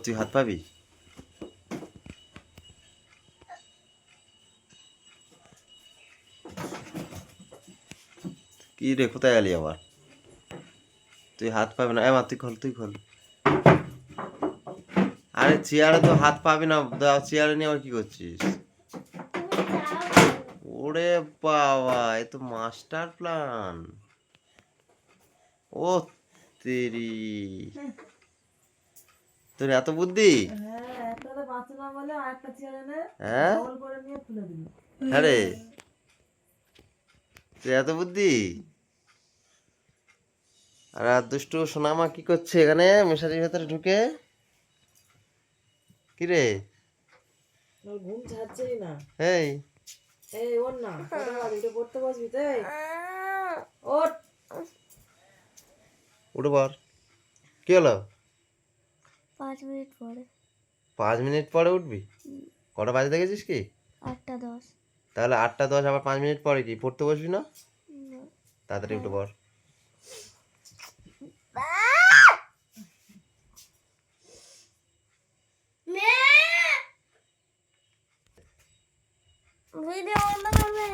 তুই হাত পাবি? কি রে, কোথায় গেলি আবার? তুই হাত পাবি না। তুই খোল, তুই খোল। আরে চেয়ারে তো হাত পাবি না। চেয়ারে নিয়ে আবার কি করছিস? ওরে বাবা, এ তো মাস্টার প্ল্যান। ও তেরি, তোর এত বুদ্ধি? হ্যাঁ হ্যাঁ রে, তুই এত বুদ্ধি? আর দুষ্টু সোনামা কি করছে এখানে মশারির ভেতরে ঢুকে? কি রে, ঘুম ছাড়ছেই না। এই এই ওর না, উঠে পড়তে বসবি তাই? ওঠ। উঠে পর। কি হলো? 5 মিনিট পরে। 5 মিনিট পরে উঠবি? কটা বাজে দেখেছিস কি? 8টা 10। তাহলে 8টা 10 আবার 5 মিনিট পরে কি পড়তে বসবি না? তাড়াতাড়ি উঠে পর। ভিডিও বন্ধ করবে।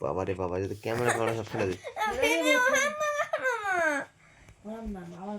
বাবা রে বাবা, যদি ক্যামেরা সব ফেলে দিস। ভিডিও বন্ধ করো না। না, আবার